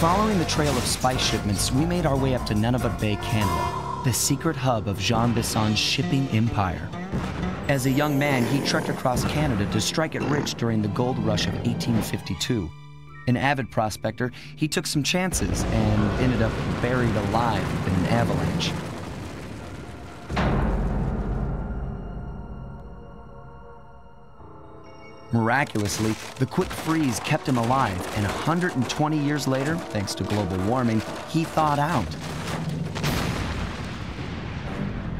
Following the trail of spice shipments, we made our way up to Nunavut Bay, Canada, the secret hub of Jean Bisson's shipping empire. As a young man, he trekked across Canada to strike it rich during the gold rush of 1852. An avid prospector, he took some chances and ended up buried alive in an avalanche. Miraculously, the quick freeze kept him alive, and 120 years later, thanks to global warming, he thawed out.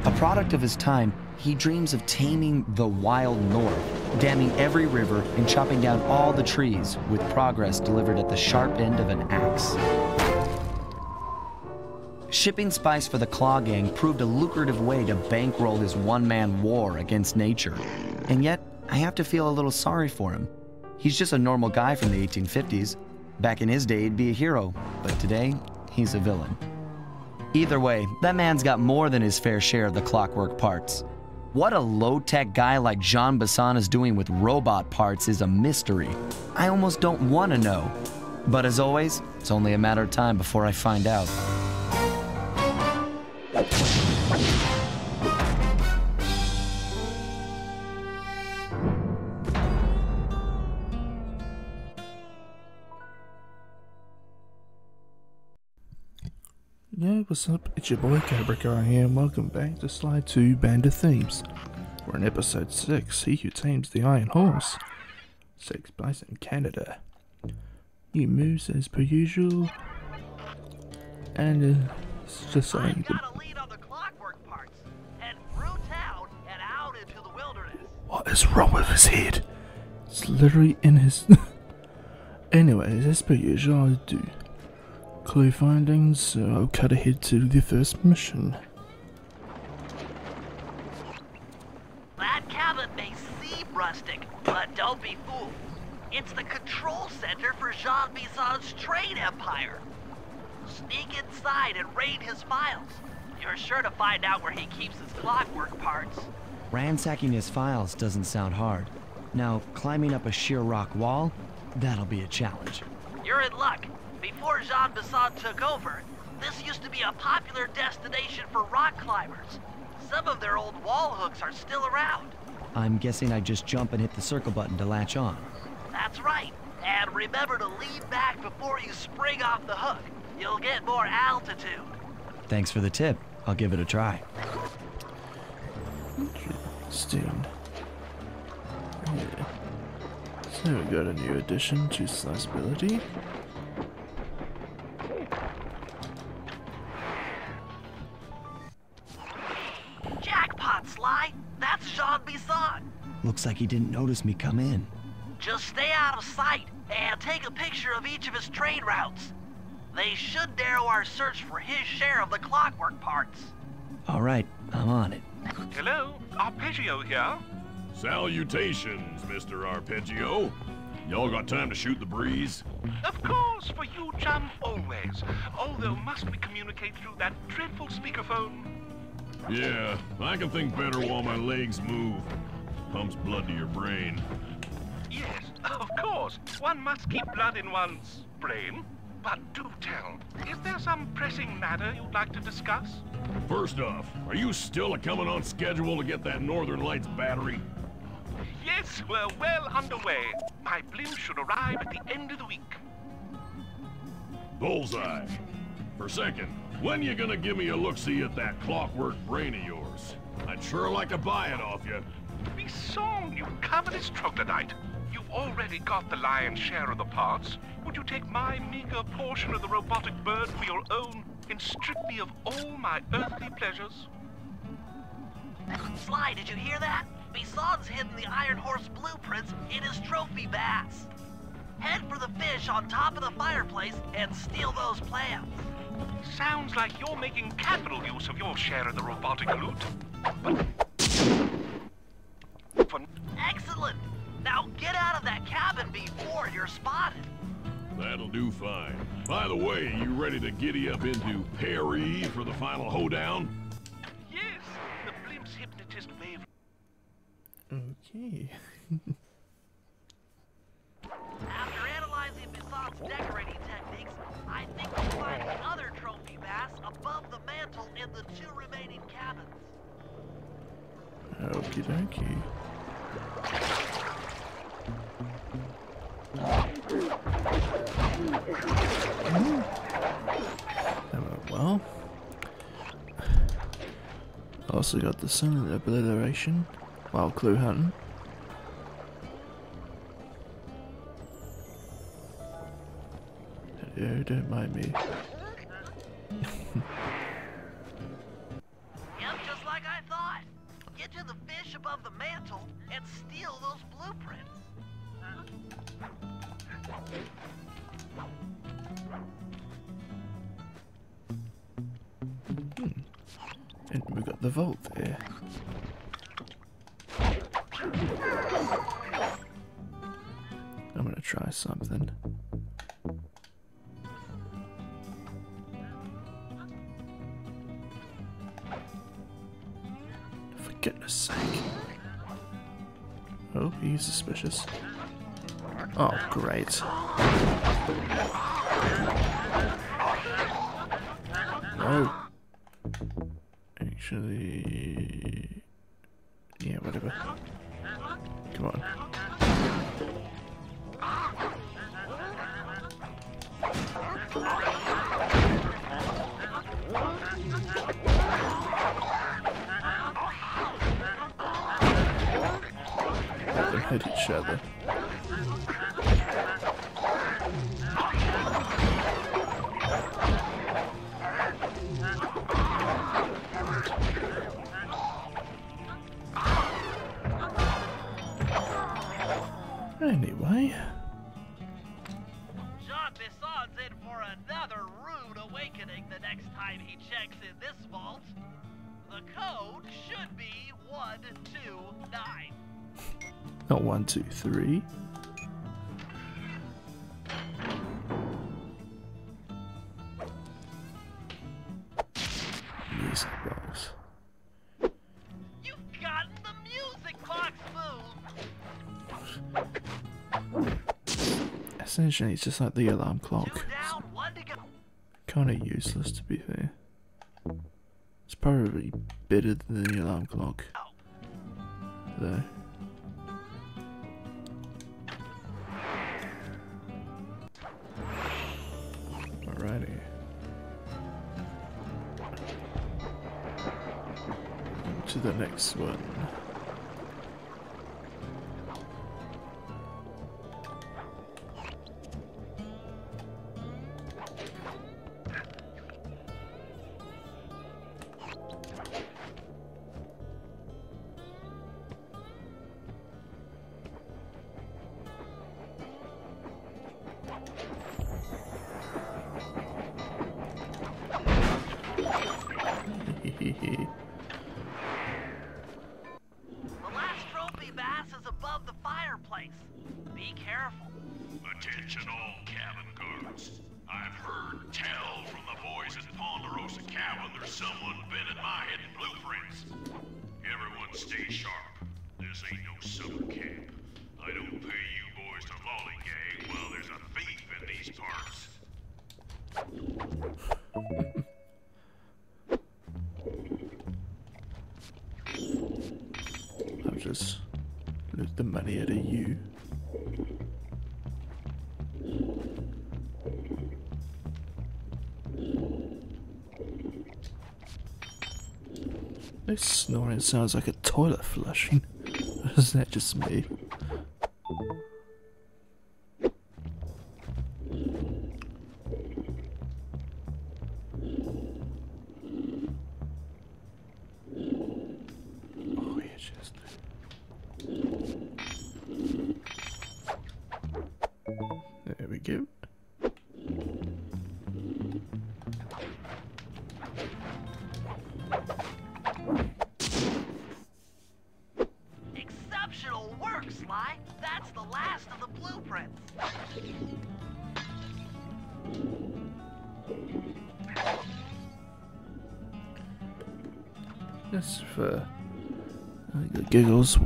A product of his time, he dreams of taming the wild north, damming every river and chopping down all the trees, with progress delivered at the sharp end of an axe. Shipping spice for the Claw Gang proved a lucrative way to bankroll his one-man war against nature. And yet, I have to feel a little sorry for him. He's just a normal guy from the 1850s. Back in his day, he'd be a hero, but today, he's a villain. Either way, that man's got more than his fair share of the clockwork parts. What a low-tech guy like Jean Bisson is doing with robot parts is a mystery. I almost don't want to know. But as always, it's only a matter of time before I find out. Yo, what's up? It's your boy Cobra Guy here, and welcome back to Slide 2 Band of Thieves. We're in Episode 6, He Who Tames the Iron Horse. Takes place in Canada. New moves as per usual. And it's just like... I've got a lead on the clockwork parts. Head through town and out into the wilderness. What is wrong with his head? It's literally in his... Anyways, as per usual, I do clue findings, so I'll cut ahead to the first mission. That cabin may seem rustic, but don't be fooled. It's the control center for Jean Bisson's trade empire. Sneak inside and raid his files. You're sure to find out where he keeps his clockwork parts. Ransacking his files doesn't sound hard. Now, climbing up a sheer rock wall, that'll be a challenge. You're in luck. Before Jean Bisson took over, this used to be a popular destination for rock climbers. Some of their old wall hooks are still around. I'm guessing I just jump and hit the circle button to latch on. That's right. And remember to lean back before you spring off the hook. You'll get more altitude. Thanks for the tip. I'll give it a try. Interesting. Yeah. So we got a new addition to Slice ability. Jackpot, Sly! That's Jean Bisson! Looks like he didn't notice me come in. Just stay out of sight and take a picture of each of his trade routes. They should narrow our search for his share of the clockwork parts. All right, I'm on it. Hello, Arpeggio here. Salutations, Mr. Arpeggio. Y'all got time to shoot the breeze? Of course, for you, chum, always. Although must we communicate through that dreadful speakerphone? Yeah, I can think better while my legs move. Pumps blood to your brain. Yes, of course. One must keep blood in one's brain. But do tell, is there some pressing matter you'd like to discuss? First off, are you still coming on schedule to get that Northern Lights battery? Yes, we're well underway. My blimp should arrive at the end of the week. Bullseye. For second, when you gonna give me a look-see at that clockwork brain of yours? I'd sure like to buy it off you. Be song, you covetous troglodyte. You've already got the lion's share of the parts. Would you take my meager portion of the robotic bird for your own and strip me of all my earthly pleasures? Sly, did you hear that? Bisson's hidden the Iron Horse blueprints in his trophy baths. Head for the fish on top of the fireplace and steal those plans. Sounds like you're making capital use of your share of the robotic loot. Excellent! Now get out of that cabin before you're spotted. That'll do fine. By the way, you ready to giddy up into Paris for the final hoedown? Yes, the blimp's hypnotist wave. Okay. After analyzing Bisson's decorating techniques, I think above the mantle in the 2 remaining cabins. Okie dokie. That went well. Also got the sun obliteration while clue hunting. Oh, don't mind me. Yep, just like I thought. Get to the fish above the mantle and steal those blueprints. And we got the vault there. I'm gonna try something. For goodness sake. Oh, he's suspicious. Oh, great. No. Actually... yeah, whatever. Come on. They hit each other. Anyway. Jean Bisson's in for another rude awakening the next time he checks in this vault. The code should be 129. Not 1, 2, 3. Music box. You've gotten the music box move. Essentially, it's just like the alarm 2 clock. down, 1 to go. Kind of useless, to be fair. It's probably better than the alarm clock, though. Alrighty. To the next one. The last trophy bass is above the fireplace. Be careful. Attention all cabin guards. I've heard tell from the boys at Ponderosa Cabin there's someone been in my hidden blueprints. Everyone stay sharp. This ain't no summer camp. I don't pay you boys to lollygag while there's a thief in these parts. I'll just loot the money out of you. This snoring sounds like a toilet flushing. Or is that just me? Oh, yeah, just. There we go. Exceptional work, Sly. That's the last of the blueprints. Just for the giggles.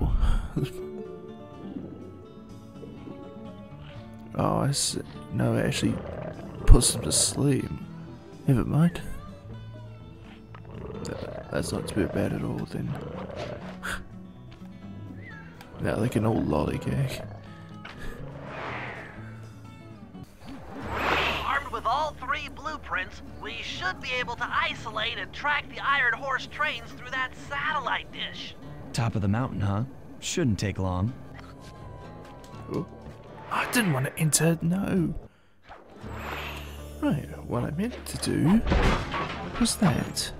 Oh, I see. No, it actually puts them to sleep. Never mind. That's not too bad at all then. Yeah, like an old lollygag. Armed with all 3 blueprints, we should be able to isolate and track the Iron Horse trains through that satellite dish. Top of the mountain, huh? Shouldn't take long. Oh. I didn't want to enter, no. Right, what I meant to do was that.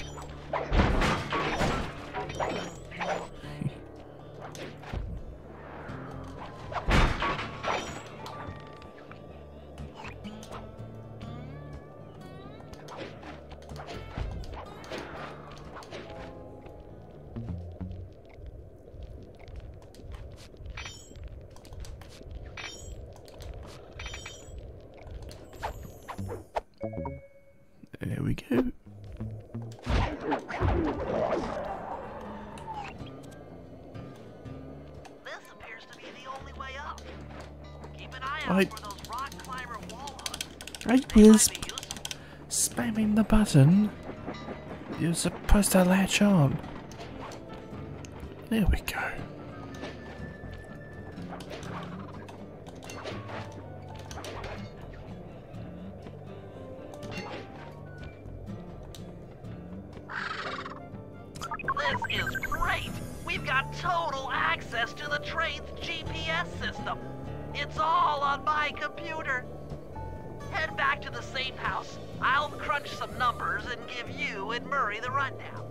There we go. This appears to be the only way up. Keep an eye I- out for those rock climber wall hooks. I They might was be useful. spamming the button. You're supposed to latch on. There we go. This is great! We've got total access to the train's GPS system. It's all on my computer. Head back to the safe house. I'll crunch some numbers and give you and Murray the rundown.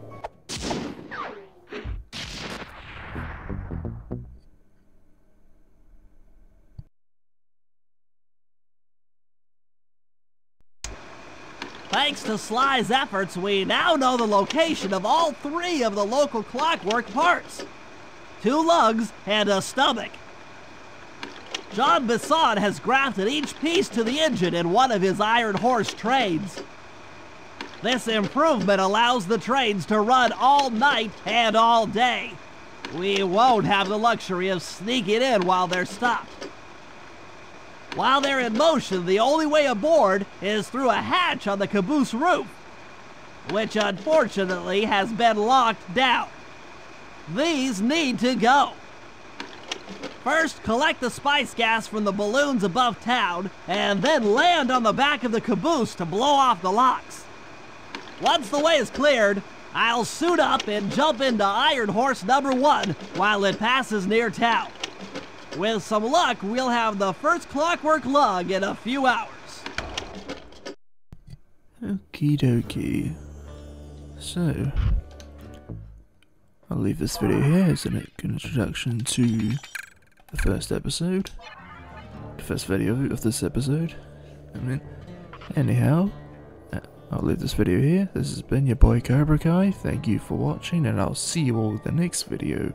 Thanks to Sly's efforts, we now know the location of all 3 of the local clockwork parts. 2 lugs and a stomach. Jean Bisson has grafted each piece to the engine in one of his Iron Horse trains. This improvement allows the trains to run all night and all day. We won't have the luxury of sneaking in while they're stopped. While they're in motion, the only way aboard is through a hatch on the caboose roof, which unfortunately has been locked down. These need to go. First, collect the spice gas from the balloons above town, and then land on the back of the caboose to blow off the locks. Once the way is cleared, I'll suit up and jump into Iron Horse number 1 while it passes near town. With some luck, we'll have the first clockwork lug in a few hours. Okie dokie. So, I'll leave this video here as an introduction to the first episode. The first video of this episode. Anyhow, I'll leave this video here. This has been your boy Cobra Kai. Thank you for watching, and I'll see you all in the next video.